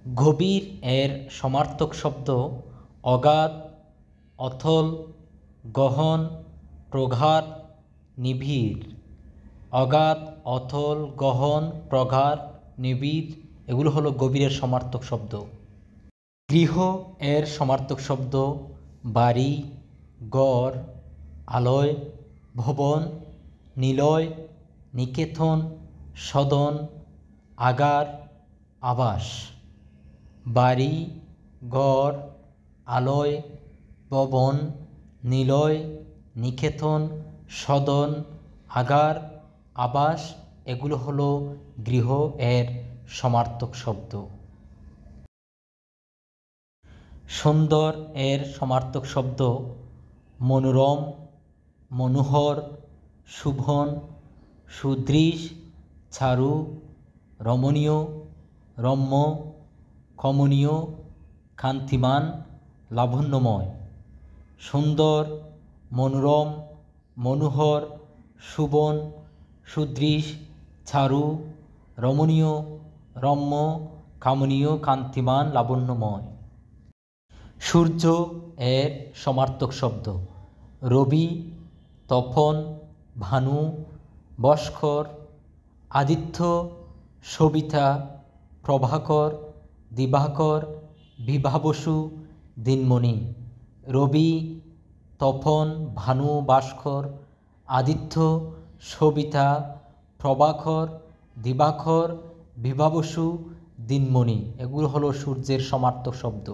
গভীর এর সমার্থক শব্দ অগাধ, অথল, গহন, প্রগাঢ়, নিবিড়। অগাধ, অথল, গহন, প্রগাঢ়, নিবিড় এগুলো হলো গভীরের সমার্থক শব্দ। গৃহ এর সমার্থক শব্দ বাড়ি, গড়, আলয়, ভবন, নিলয়, নিকেতন, সদন, আগার, আবাস। বাড়ি, গড়, আলয়, ভবন, নিলয়, নিকেতন, সদন, আগার, আবাস এগুলো হলো গৃহ এর সমার্থক শব্দ। সুন্দর এর সমার্থক শব্দ মনোরম, মনোহর, শোভন, সুদৃশ, চারু, রমণীয়, রম্য, কমনীয়, কান্তিমান, লাবণ্যময়। সুন্দর, মনোরম, মনোহর, শোভন, সুদৃশ, চারু, রমণীয়, রম্য, কামনীয়, কান্তিমান, লাবণ্যময়। সূর্য এর সমার্থক শব্দ রবি, তপন, ভানু, ভাস্কর, আদিত্য, সবিতা, প্রভাকর, দিবাকর, বিভাবসু, দিনমণি। রবি, তপন, ভানু, ভাস্কর, আদিত্য, সবিতা, প্রভাকর, দিবাকর, বিভাবসু, দিনমণি এগুলো হলো সূর্যের সমার্থক শব্দ।